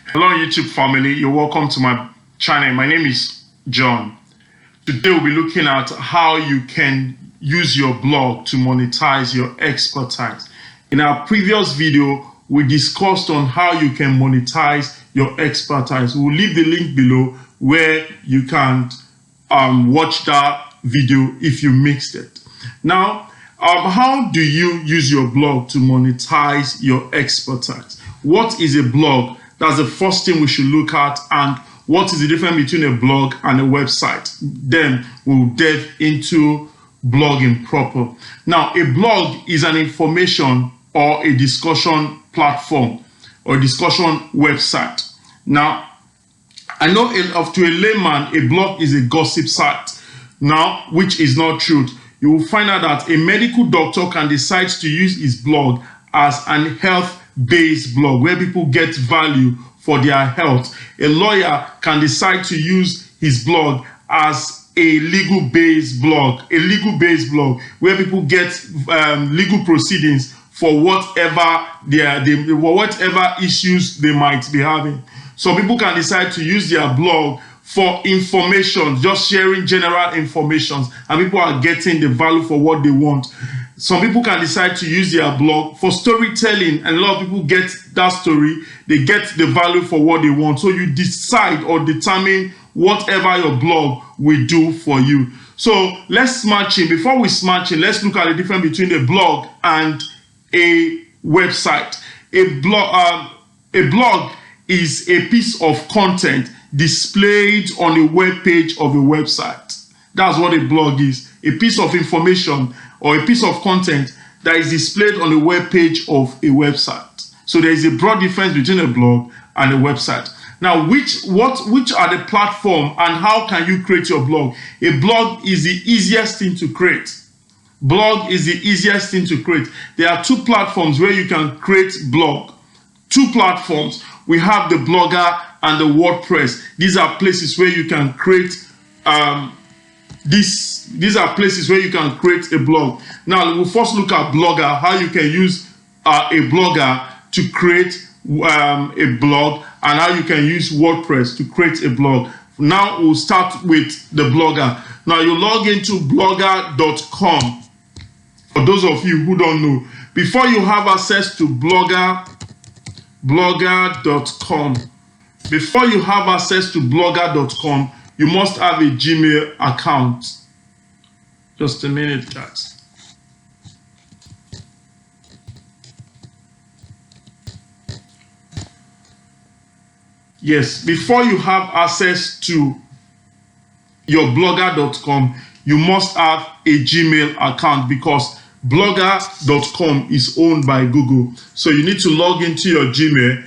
Hello YouTube family, you're welcome to my channel. My name is John. Today we'll be looking at how you can use your blog to monetize your expertise. In our previous video, we discussed on how you can monetize your expertise. We'll leave the link below where you can watch that video if you missed it. Now, how do you use your blog to monetize your expertise? What is a blog? That's the first thing we should look at. And what is the difference between a blog and a website? Then we'll delve into blogging proper. Now, a blog is an information or a discussion platform or a discussion website. Now, I know to a layman, a blog is a gossip site. Now, which is not true. You will find out that a medical doctor can decide to use his blog as an health-based blog where people get value for their health. A lawyer can decide to use his blog as a legal-based blog, where people get legal proceedings for whatever whatever issues they might be having. So people can decide to use their blog for information, just sharing general information, and people are getting the value for what they want. Some people can decide to use their blog for storytelling, and a lot of people get that story, they get the value for what they want. So you decide or determine whatever your blog will do for you. So let's match in. Before we match in, let's look at the difference between a blog and a website. A blog is a piece of content displayed on a web page of a website. That's what a blog is. A piece of information or a piece of content that is displayed on a web page of a website. So there is a broad difference between a blog and a website. Now, which are the platform and how can you create your blog? A blog is the easiest thing to create. Blog is the easiest thing to create. There are two platforms where you can create blog. Two platforms. We have the Blogger and the WordPress. These are places where you can create these are places where you can create a blog. Now we'll first look at Blogger, how you can use a blogger to create a blog, and how you can use WordPress to create a blog. Now we'll start with the Blogger. Now you log into blogger.com. For those of you who don't know, before you have access to blogger.com, before you have access to blogger.com, you must have a Gmail account. Just a minute, guys. Yes, before you have access to your blogger.com, you must have a Gmail account because blogger.com is owned by Google. So you need to log into your Gmail,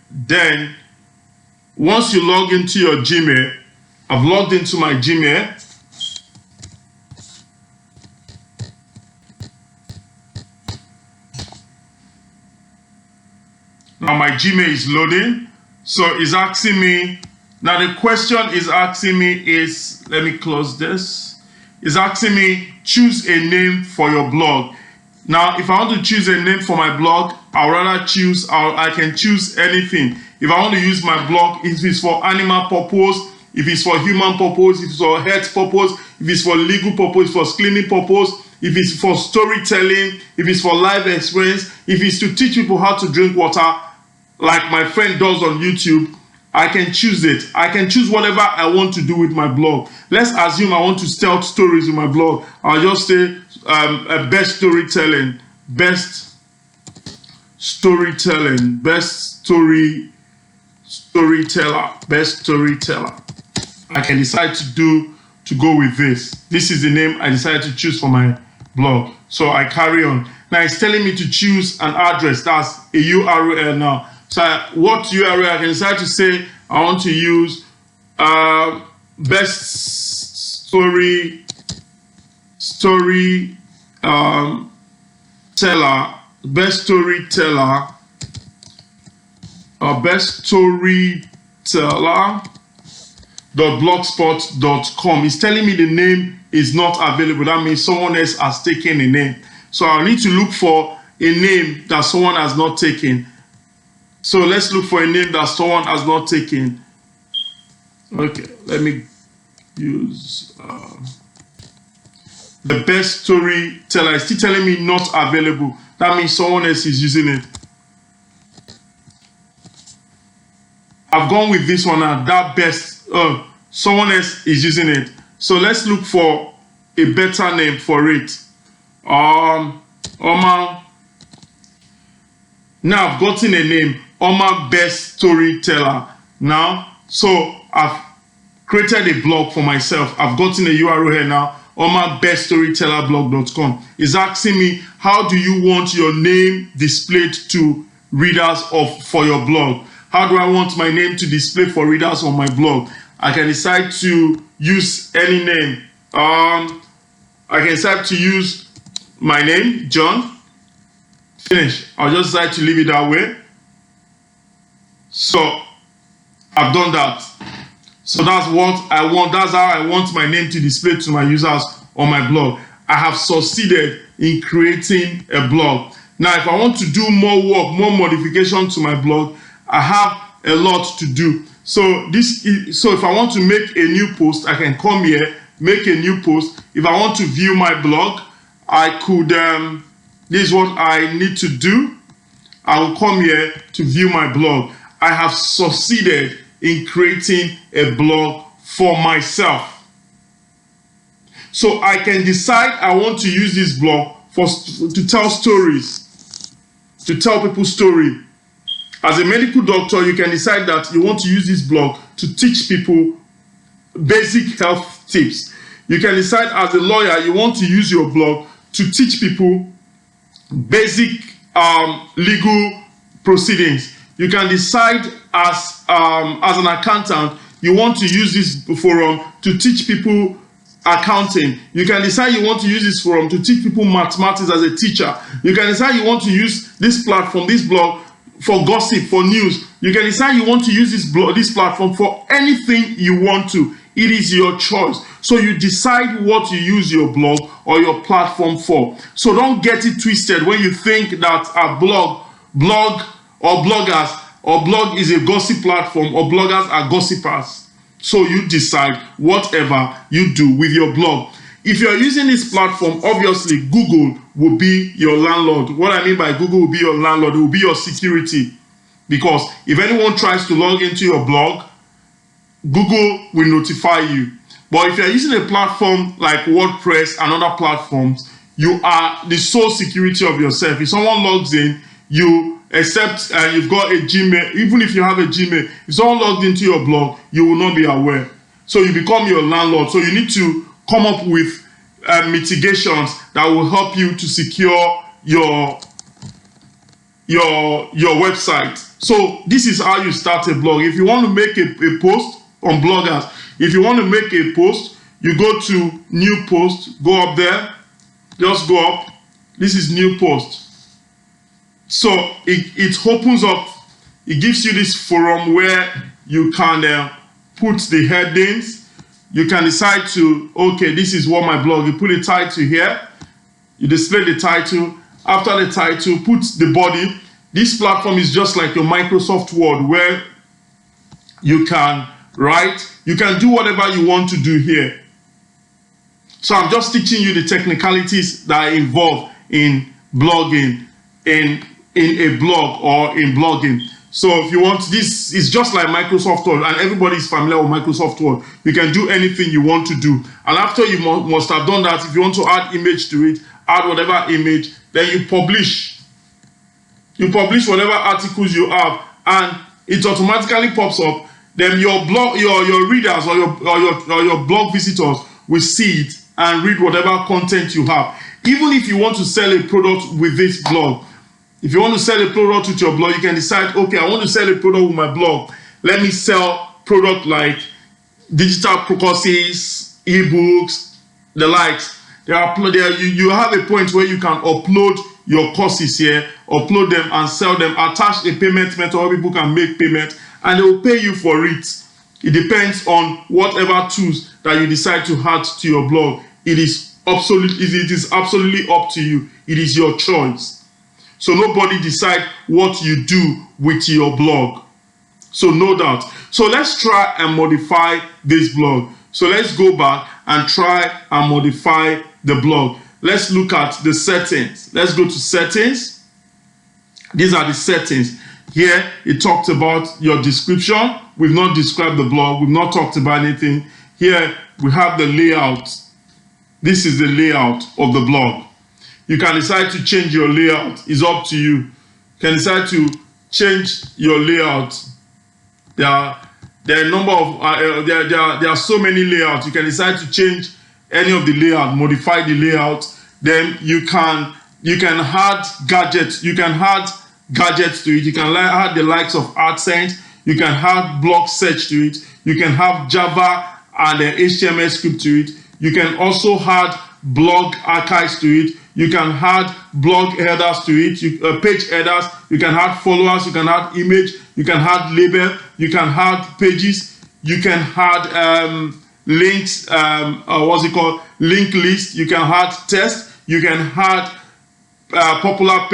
then once you log into your Gmail, I've logged into my Gmail. Now my Gmail is loading. So it's asking me, now the question is asking me is, let me close this. It's asking me, choose a name for your blog. Now, if I want to choose a name for my blog, I can choose anything. If I want to use my blog, if it's for animal purpose, if it's for human purpose, if it's for health purpose, if it's for legal purpose, for cleaning purpose, if it's for storytelling, if it's for life experience, if it's to teach people how to drink water, like my friend does on YouTube, I can choose it. I can choose whatever I want to do with my blog. Let's assume I want to tell stories with my blog. I'll just say best storytelling, best storyteller, best storyteller. I can decide to go with this. This is the name I decided to choose for my blog. So I carry on. Now it's telling me to choose an address. That's a URL now. So what URL I can decide to say I want to use best storyteller.blogspot.com. It's telling me the name is not available. That means someone else has taken a name. So I need to look for a name that someone has not taken. So let's look for a name that someone has not taken. Okay, let me use the best storyteller. It's still telling me not available. That means someone else is using it. I've gone with this one now. That best, someone else is using it. So let's look for a better name for it. Omar. Now I've gotten a name, Omar Best Storyteller. Now, so I've created a blog for myself. I've gotten a URL here now, omarbeststorytellerblog.com. It's asking me, how do you want your name displayed to readers for your blog? How do I want my name to display for readers on my blog? I can decide to use any name. I can decide to use my name, John. Finish. I'll just decide to leave it that way. So I've done that. So that's what I want. That's how I want my name to display to my users on my blog. I have succeeded in creating a blog. Now, if I want to do more work, more modification to my blog, I have a lot to do. So if I want to make a new post, I can come here, make a new post. If I want to view my blog, I could, this is what I need to do. I will come here to view my blog. I have succeeded in creating a blog for myself. So I can decide I want to use this blog to tell stories, to tell people story. As a medical doctor, you can decide that you want to use this blog to teach people basic health tips. You can decide as a lawyer, you want to use your blog to teach people basic legal proceedings. You can decide as an accountant, you want to use this forum to teach people accounting. You can decide you want to use this forum to teach people mathematics as a teacher. You can decide you want to use this platform, this blog, for gossip, for news. You can decide you want to use this platform for anything you want to. It is your choice. So you decide what you use your blog or your platform for. So don't get it twisted when you think that a blog is a gossip platform or bloggers are gossipers. So you decide whatever you do with your blog. If you're using this platform, obviously Google will be your landlord. What I mean by Google will be your landlord, it will be your security. Because if anyone tries to log into your blog, Google will notify you. But if you're using a platform like WordPress and other platforms, you are the sole security of yourself. If someone logs in, you accept you've got a Gmail. Even if you have a Gmail, if someone logged into your blog, you will not be aware. So you become your landlord. So you need to come up with mitigations that will help you to secure your website. So this is how you start a blog. If you want to make a post on bloggers, if you want to make a post, you go to new post, go up there, just go up. This is new post. So it opens up, it gives you this forum where you can put the headings. You can decide to, okay, this is what my blog, you put a title here, you display the title. After the title, put the body. This platform is just like your Microsoft Word where you can write, you can do whatever you want to do here. So I'm just teaching you the technicalities that are involved in blogging, in a blog or in blogging. So if you want, this is just like Microsoft Word, and everybody is familiar with Microsoft Word. You can do anything you want to do. And after you must have done that, if you want to add image to it, add whatever image, then you publish. You publish whatever articles you have, and it automatically pops up. Then your blog, your readers or your blog visitors will see it and read whatever content you have. Even if you want to sell a product with this blog, if you want to sell a product with your blog, you can decide, okay, I want to sell a product with my blog. Let me sell product like digital courses, ebooks, the likes. You have a point where you can upload your courses here, upload them and sell them, attach a payment method where people can make payment, and they will pay you for it. It depends on whatever tools that you decide to add to your blog. It is absolutely up to you. It is your choice. So nobody decide what you do with your blog. So no doubt. So let's try and modify this blog. So let's go back and try and modify the blog. Let's look at the settings. Let's go to settings. These are the settings. Here it talks about your description. We've not described the blog. We've not talked about anything. Here we have the layout. This is the layout of the blog. You can decide to change your layout. It's up to you. You can decide to change your layout. There are a number of there are so many layouts. You can decide to change any of the layout, modify the layout. Then you can add gadgets. You can add gadgets to it. You can add the likes of AdSense. You can add blog search to it. You can have Java and an HTML script to it. You can also add blog archives to it. You can add blog headers to it, page headers. You can add followers. You can add image. You can add label. You can add pages. You can add links. What's it called? Link list. You can add text. You can add popular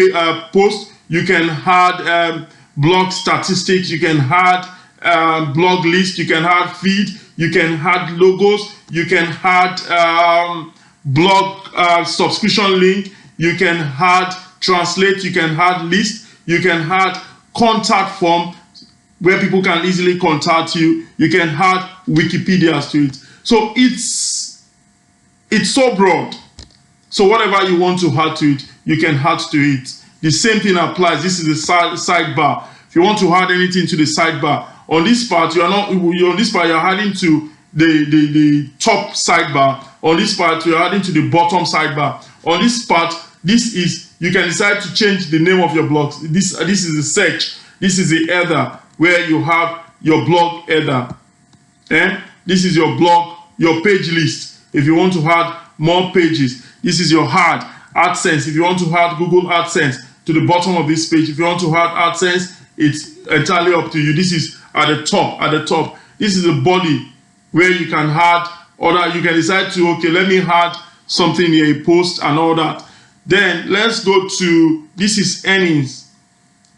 posts. You can add blog statistics. You can add blog list. You can add feed. You can add logos. You can add blog subscription link. You can add translate. You can add list. You can add contact form where people can easily contact you. You can add Wikipedias to it. So it's so broad. So whatever you want to add to it, you can add to it. The same thing applies. This is the sidebar. If you want to add anything to the sidebar, on this part you're adding to the top sidebar. On this part you're adding to the bottom sidebar. On this part, you can decide to change the name of your blog. This is the search. This is the header where you have your blog header. This is your blog, your page list. If you want to add more pages, this is your AdSense. If you want to add Google AdSense to the bottom of this page, if you want to add AdSense, it's entirely up to you. This is at the top. This is the body where you can add other. You can decide to, okay, let me add something here, a post and all that. Then let's go to, this is earnings.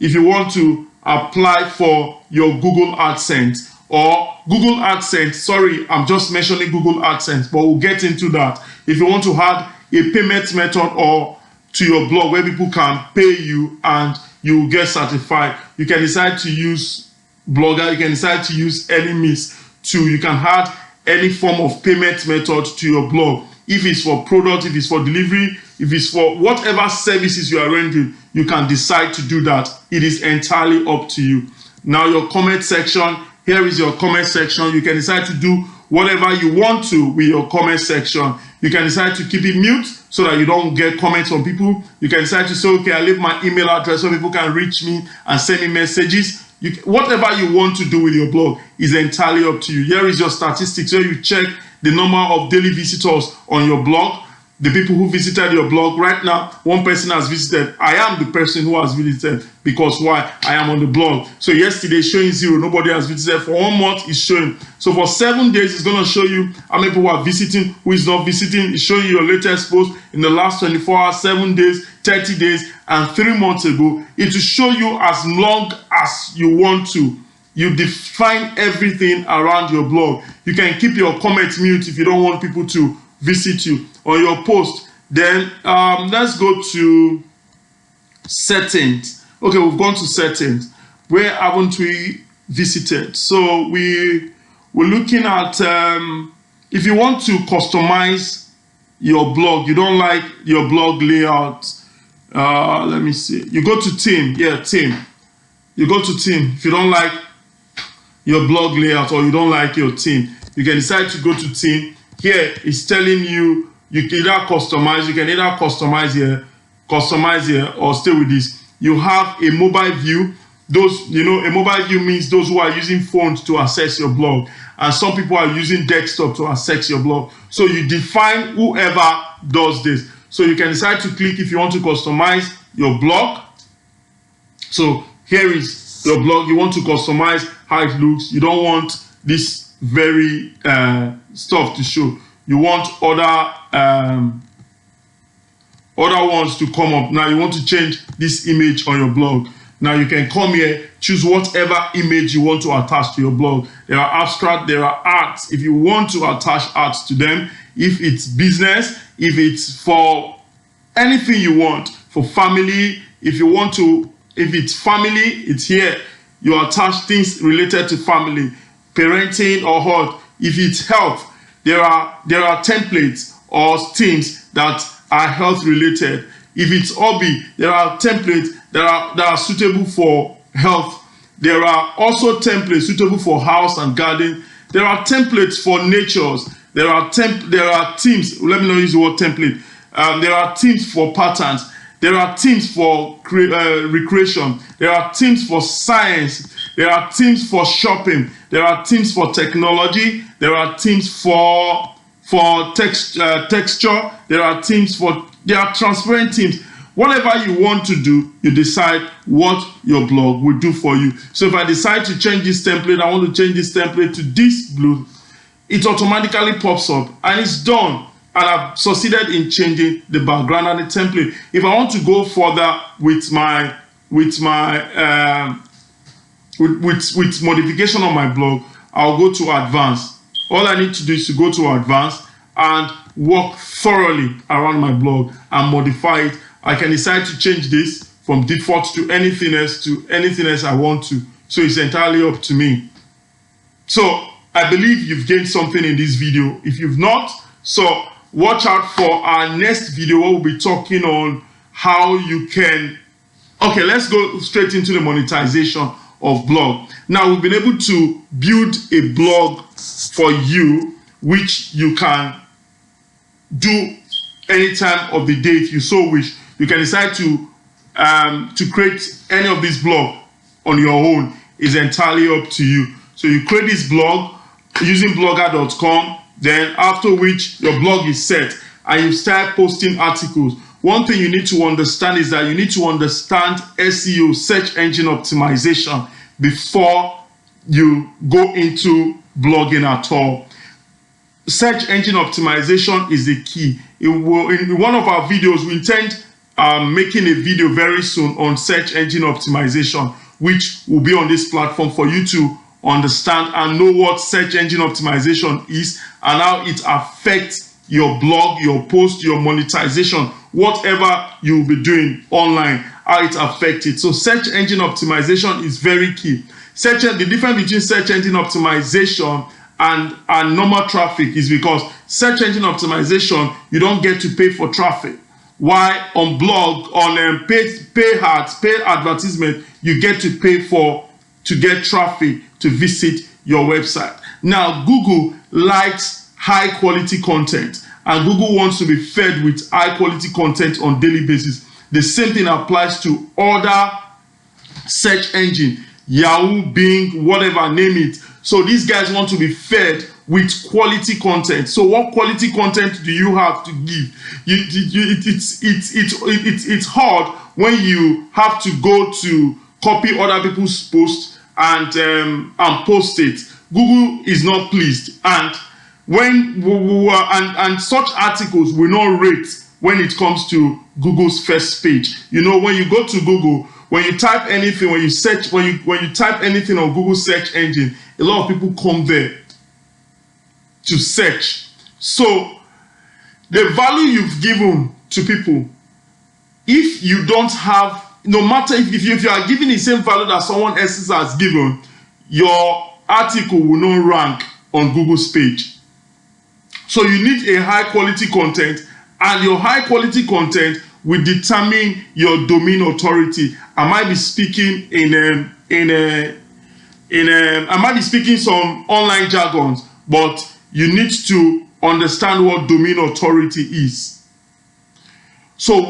If you want to apply for your Google AdSense or Google AdSense, sorry, I'm just mentioning Google AdSense, but we'll get into that. If you want to add a payment method or to your blog where people can pay you and you will get certified, you can decide to use Blogger. You can decide to use any means to, you can add any form of payment method to your blog. If it's for product, if it's for delivery, if it's for whatever services you are rendering, you can decide to do that. It is entirely up to you. Now your comment section, here is your comment section. You can decide to do whatever you want to with your comment section. You can decide to keep it mute so that you don't get comments from people. You can decide to say, okay, I leave my email address so people can reach me and send me messages. Whatever you want to do with your blog is entirely up to you. Here is your statistics where you check the number of daily visitors on your blog, the people who visited your blog. Right now, one person has visited. I am the person who has visited because why? I am on the blog. So yesterday showing 0, nobody has visited. For 1 month, it's showing. So for 7 days, it's going to show you how many people are visiting, who is not visiting. It's showing you your latest post in the last 24 hours, 7 days, 30 days, and 3 months ago. It will show you as long as you want to. You define everything around your blog. You can keep your comments mute if you don't want people to visit you on your post. Then let's go to settings. Okay, we've gone to settings. Where haven't we visited? So we're looking at if you want to customize your blog, you don't like your blog layout. Let me see. You go to theme. Yeah, theme. You go to theme. If you don't like your blog layout or you don't like your theme, you can decide to go to theme. Here it's telling you you can either customize. You can either customize here, or stay with this. You have a mobile view. Those, a mobile view means those who are using phones to access your blog, and some people are using desktop to access your blog. So you define whoever does this. So you can decide to click if you want to customize your blog. So here is your blog. You want to customize how it looks. You don't want this very stuff to show. You want other ones to come up. Now you want to change this image on your blog. Now you can come here, choose whatever image you want to attach to your blog. There are abstract, there are arts. If you want to attach arts to them, if it's business, if it's for anything you want, for family, if you want to, if it's family, it's here. You attach things related to family, parenting or health. If it's health, there are templates or themes that are health related. If it's hobby, there are templates that are suitable for health. There are also templates suitable for house and garden. There are templates for natures. There are themes. Let me not use the word template. There are themes for patterns. There are themes for recreation. There are themes for science. There are themes for shopping. There are themes for technology. There are themes for texture. There are transparent themes. Whatever you want to do, you decide what your blog will do for you. So if I decide to change this template, I want to change this template to this blue, it automatically pops up and it's done. And I've succeeded in changing the background and the template. If I want to go further with modification on my blog, I'll go to advanced. All I need to do is to go to advanced and work thoroughly around my blog and modify it. I can decide to change this from default to anything else I want to. So it's entirely up to me. So I believe you've gained something in this video. If you've not, so watch out for our next video where we'll be talking on how you can. Okay, let's go straight into the monetization of blog. Now we've been able to build a blog for you, which you can do any time of the day if you so wish. You can decide to create any of this blog on your own. It's entirely up to you. So you create this blog using blogger.com, then after which your blog is set and you start posting articles. One thing you need to understand is that you need to understand SEO, search engine optimization, before you go into blogging at all. Search engine optimization is the key. In one of our videos, we intend making a video very soon on search engine optimization, which will be on this platform for you to understand and know what search engine optimization is and how it affects your blog, your post, your monetization, whatever you will be doing online, how it affects it. So search engine optimization is very key. The difference between search engine optimization and normal traffic is because search engine optimization, you don't get to pay for traffic. Why on blog, on pay advertisement, you get to pay to get traffic to visit your website. Now, Google likes high quality content and Google wants to be fed with high quality content on daily basis. The same thing applies to other search engine, Yahoo, Bing, whatever, name it. So these guys want to be fed with quality content. So what quality content do you have to give? It's hard when you have to go to copy other people's posts and post it. Google is not pleased, and and such articles will not rate when it comes to Google's first page. You know, when you go to Google, when you type anything, when you type anything on Google search engine, a lot of people come there to search. So the value you've given to people, if you don't have, no matter if you are giving the same value that someone else has given, your article will not rank on Google's page. So you need a high quality content, and your high quality content will determine your domain authority. I might be speaking I might be speaking some online jargons, but you need to understand what domain authority is. So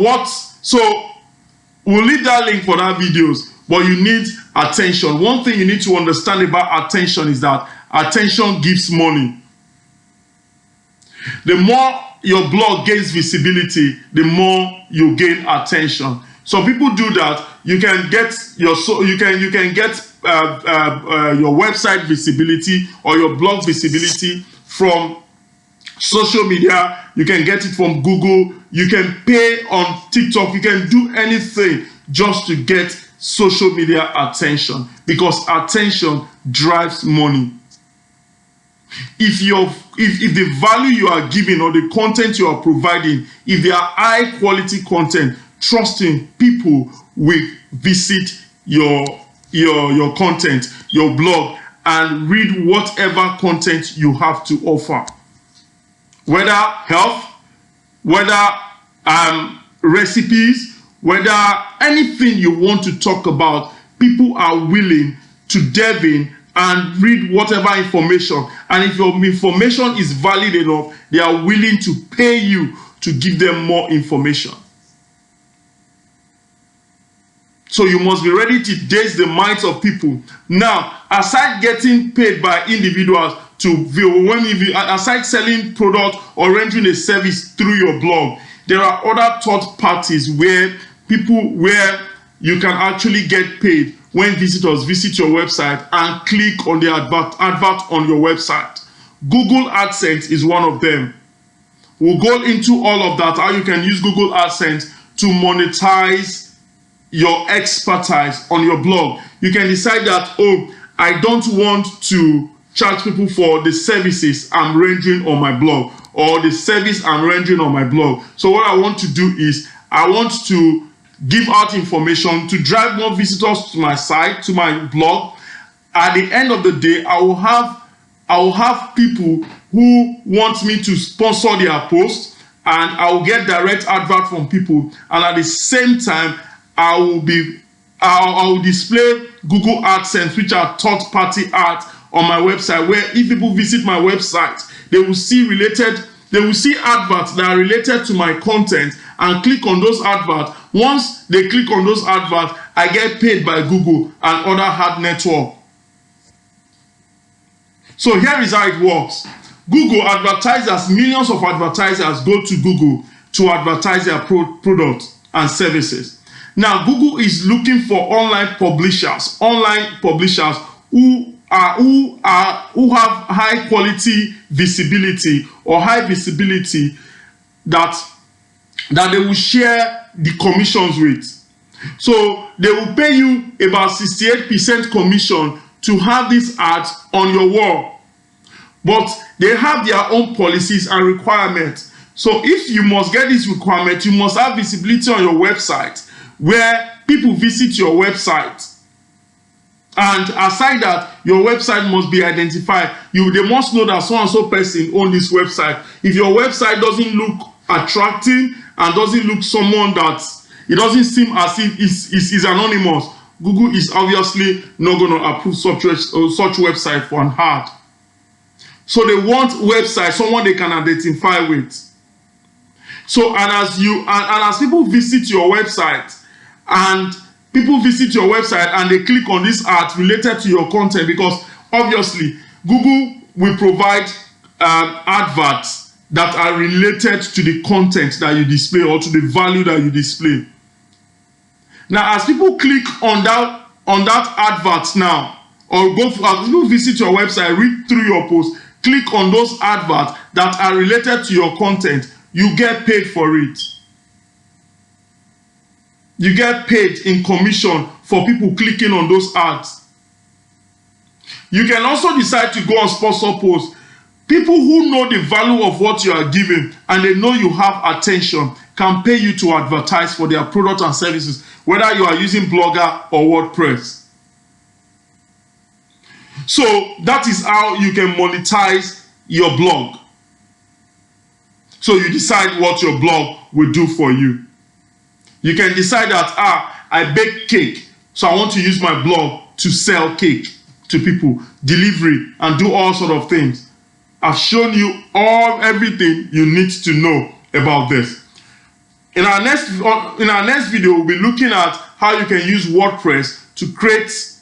we'll leave that link for that videos, but you need attention. One thing you need to understand about attention is that attention gives money. The more your blog gains visibility, the more you gain attention. Some people do that. You can get your website visibility or your blog visibility from social media. You can get it from Google. You can pay on TikTok. You can do anything just to get social media attention, because attention drives money. If the value you are giving or the content you are providing, if they are high quality content, trust me, people will visit your content, your blog, and read whatever content you have to offer. Whether health, whether recipes, whether anything you want to talk about, people are willing to delve in and read whatever information. And if your information is valid enough, they are willing to pay you to give them more information. So you must be ready to daze the minds of people. Now, aside getting paid by individuals to view, aside selling product or rendering a service through your blog, there are other third parties where you can actually get paid when visitors visit your website and click on the advert on your website. Google AdSense is one of them. We'll go into all of that, how you can use Google AdSense to monetize your expertise on your blog. You can decide that, oh, I don't want to charge people for the services I'm rendering on my blog, or the service I'm rendering on my blog. So what I want to do is I want to give out information to drive more visitors to my site, to my blog. At the end of the day, I will have people who want me to sponsor their posts, and I will get direct advert from people. And at the same time, I will display Google AdSense, which are third-party ads on my website, where if people visit my website, they will see adverts that are related to my content and click on those adverts. Once they click on those adverts, I get paid by Google and other ad networks. So here is how it works. Google advertisers, millions of advertisers go to Google to advertise their products and services. Now, Google is looking for online publishers who have high quality visibility, or high visibility that they will share the commissions with. So they will pay you about 68% commission to have these ads on your wall. But they have their own policies and requirements. So if you must get this requirement, you must have visibility on your website where people visit your website. And aside that, your website must be identified. They must know that so and so person owns this website. If your website doesn't look attractive and doesn't look someone that it doesn't seem as if it's anonymous, Google is obviously not going to approve such website for an ad. So they want website, someone they can identify with. So as people visit your website, and people visit your website and they click on this ad related to your content, because obviously Google will provide adverts that are related to the content that you display or to the value that you display. Now, as people click on that advert now, or as people visit your website, read through your post, click on those adverts that are related to your content, you get paid for it. You get paid in commission for people clicking on those ads. You can also decide to go on sponsor posts. People who know the value of what you are giving and they know you have attention can pay you to advertise for their products and services, whether you are using Blogger or WordPress. So that is how you can monetize your blog. So you decide what your blog will do for you. You can decide that, I bake cake, so I want to use my blog to sell cake to people, delivery, and do all sort of things. I've shown you everything you need to know about this. In our next video, we'll be looking at how you can use WordPress to create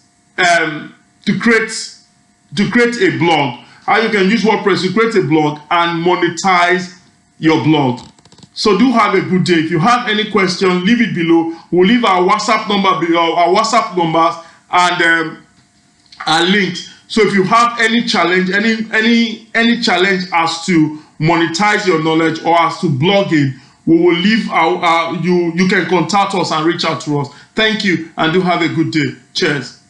a blog. How you can use WordPress to create a blog and monetize your blog. So do have a good day. If you have any question, leave it below. We'll leave our WhatsApp number below, our WhatsApp numbers, and linked. So if you have any challenge, any challenge as to monetize your knowledge or as to blogging, we will leave you can contact us and reach out to us. Thank you, and do have a good day. Cheers.